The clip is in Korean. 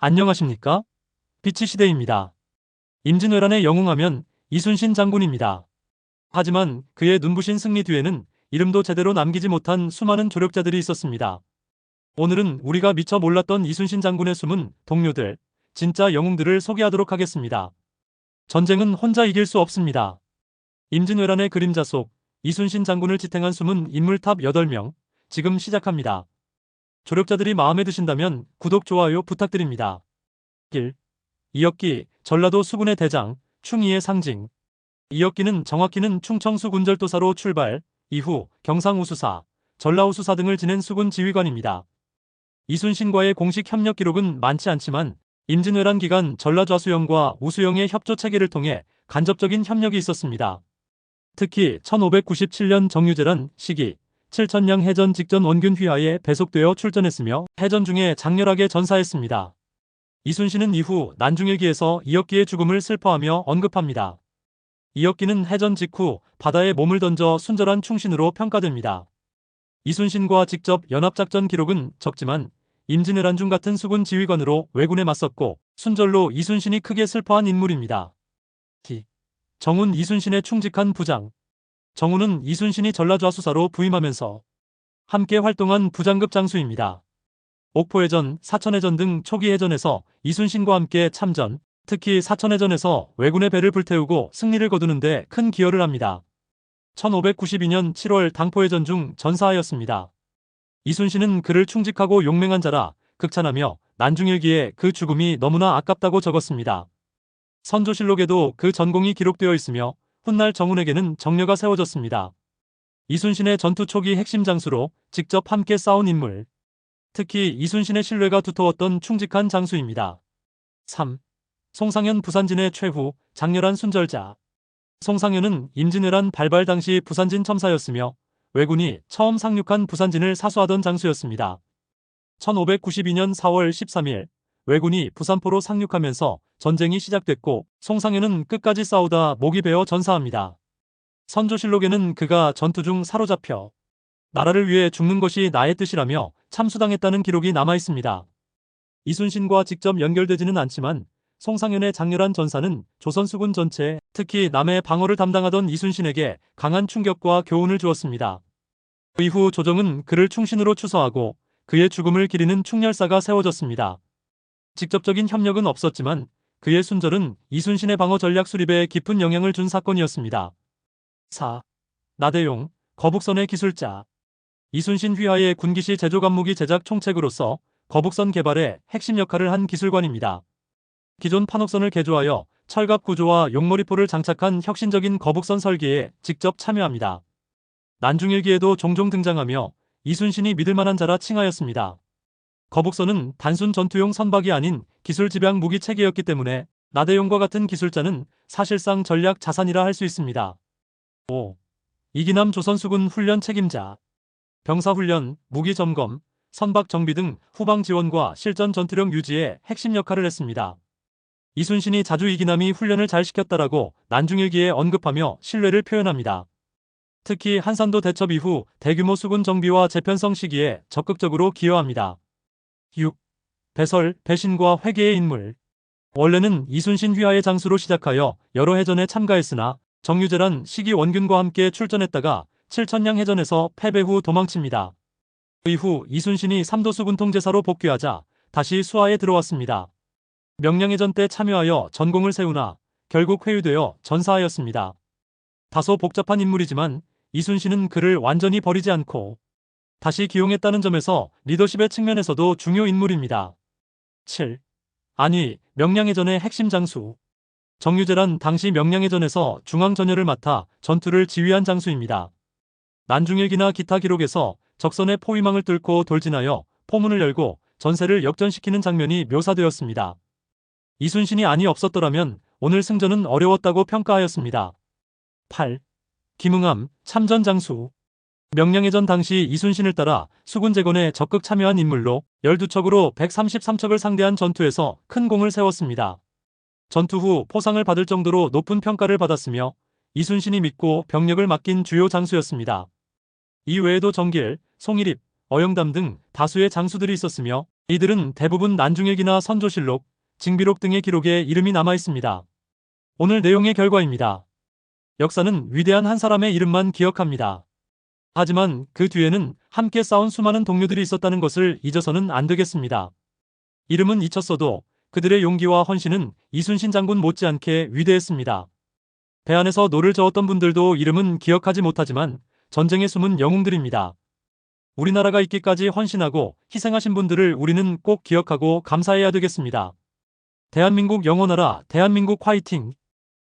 안녕하십니까? 빛의 시대입니다. 임진왜란에 영웅하면 이순신 장군입니다. 하지만 그의 눈부신 승리 뒤에는 이름도 제대로 남기지 못한 수많은 조력자들이 있었습니다. 오늘은 우리가 미처 몰랐던 이순신 장군의 숨은 동료들, 진짜 영웅들을 소개하도록 하겠습니다. 전쟁은 혼자 이길 수 없습니다. 임진왜란의 그림자 속 이순신 장군을 지탱한 숨은 인물 탑 8명, 지금 시작합니다. 조력자들이 마음에 드신다면 구독, 좋아요 부탁드립니다. 1. 이혁기, 전라도 수군의 대장, 충의의 상징. 이혁기는 정확히는 충청수 군절도사로 출발, 이후 경상우수사, 전라우수사 등을 지낸 수군 지휘관입니다. 이순신과의 공식 협력 기록은 많지 않지만 임진왜란 기간 전라좌수영과 우수영의 협조 체계를 통해 간접적인 협력이 있었습니다. 특히 1597년 정유재란 시기 칠천량 해전 직전 원균 휘하에 배속되어 출전했으며 해전 중에 장렬하게 전사했습니다. 이순신은 이후 난중일기에서 이혁기의 죽음을 슬퍼하며 언급합니다. 이혁기는 해전 직후 바다에 몸을 던져 순절한 충신으로 평가됩니다. 이순신과 직접 연합작전 기록은 적지만 임진왜란 중 같은 수군 지휘관으로 왜군에 맞섰고 순절로 이순신이 크게 슬퍼한 인물입니다. 정훈, 이순신의 충직한 부장. 정훈은 이순신이 전라좌수사로 부임하면서 함께 활동한 부장급 장수입니다. 옥포해전, 사천해전 등 초기 해전에서 이순신과 함께 참전, 특히 사천해전에서 왜군의 배를 불태우고 승리를 거두는 데 큰 기여를 합니다. 1592년 7월 당포해전 중 전사하였습니다. 이순신은 그를 충직하고 용맹한 자라 극찬하며 난중일기에 그 죽음이 너무나 아깝다고 적었습니다. 선조실록에도 그 전공이 기록되어 있으며 훗날 정훈에게는 정려가 세워졌습니다. 이순신의 전투 초기 핵심 장수로 직접 함께 싸운 인물. 특히 이순신의 신뢰가 두터웠던 충직한 장수입니다. 3. 송상현, 부산진의 최후, 장렬한 순절자. 송상현은 임진왜란 발발 당시 부산진 첨사였으며 왜군이 처음 상륙한 부산진을 사수하던 장수였습니다. 1592년 4월 13일 왜군이 부산포로 상륙하면서 전쟁이 시작됐고 송상현은 끝까지 싸우다 목이 베어 전사합니다. 선조실록에는 그가 전투 중 사로잡혀 나라를 위해 죽는 것이 나의 뜻이라며 참수당했다는 기록이 남아있습니다. 이순신과 직접 연결되지는 않지만 송상현의 장렬한 전사는 조선 수군 전체, 특히 남의 방어를 담당하던 이순신에게 강한 충격과 교훈을 주었습니다. 그 이후 조정은 그를 충신으로 추서하고 그의 죽음을 기리는 충렬사가 세워졌습니다. 직접적인 협력은 없었지만 그의 순절은 이순신의 방어 전략 수립에 깊은 영향을 준 사건이었습니다. 4. 나대용, 거북선의 기술자. 이순신 휘하의 군기시 제조감무기 제작 총책으로서 거북선 개발에 핵심 역할을 한 기술관입니다. 기존 판옥선을 개조하여 철갑 구조와 용머리포를 장착한 혁신적인 거북선 설계에 직접 참여합니다. 난중일기에도 종종 등장하며 이순신이 믿을만한 자라 칭하였습니다. 거북선은 단순 전투용 선박이 아닌 기술 집약 무기 체계였기 때문에 나대용과 같은 기술자는 사실상 전략 자산이라 할 수 있습니다. 5. 이기남, 조선수군 훈련 책임자. 병사훈련, 무기점검, 선박 정비 등 후방 지원과 실전 전투력 유지에 핵심 역할을 했습니다. 이순신이 자주 이기남이 훈련을 잘 시켰다라고 난중일기에 언급하며 신뢰를 표현합니다. 특히 한산도 대첩 이후 대규모 수군 정비와 재편성 시기에 적극적으로 기여합니다. 6. 배설, 배신과 회개의 인물. 원래는 이순신 휘하의 장수로 시작하여 여러 해전에 참가했으나 정유재란 시기 원균과 함께 출전했다가 칠천량 해전에서 패배 후 도망칩니다. 그 이후 이순신이 삼도수군 통제사로 복귀하자 다시 수하에 들어왔습니다. 명량해전 때 참여하여 전공을 세우나 결국 회유되어 전사하였습니다. 다소 복잡한 인물이지만 이순신은 그를 완전히 버리지 않고 다시 기용했다는 점에서 리더십의 측면에서도 중요 인물입니다. 7. 안위, 명량해전의 핵심 장수. 정유재란 당시 명량해전에서 중앙전열을 맡아 전투를 지휘한 장수입니다. 난중일기나 기타 기록에서 적선의 포위망을 뚫고 돌진하여 포문을 열고 전세를 역전시키는 장면이 묘사되었습니다. 이순신이 안이 없었더라면 오늘 승전은 어려웠다고 평가하였습니다. 8. 김응암, 참전 장수. 명량해전 당시 이순신을 따라 수군 재건에 적극 참여한 인물로 12척으로 133척을 상대한 전투에서 큰 공을 세웠습니다. 전투 후 포상을 받을 정도로 높은 평가를 받았으며 이순신이 믿고 병력을 맡긴 주요 장수였습니다. 이 외에도 정길, 송일입, 어영담 등 다수의 장수들이 있었으며 이들은 대부분 난중일기나 선조실록, 징비록 등의 기록에 이름이 남아 있습니다. 오늘 내용의 결과입니다. 역사는 위대한 한 사람의 이름만 기억합니다. 하지만 그 뒤에는 함께 싸운 수많은 동료들이 있었다는 것을 잊어서는 안 되겠습니다. 이름은 잊혔어도 그들의 용기와 헌신은 이순신 장군 못지않게 위대했습니다. 배 안에서 노를 저었던 분들도 이름은 기억하지 못하지만 전쟁에 숨은 영웅들입니다. 우리나라가 있기까지 헌신하고 희생하신 분들을 우리는 꼭 기억하고 감사해야 되겠습니다. 대한민국 영원하라, 대한민국 화이팅!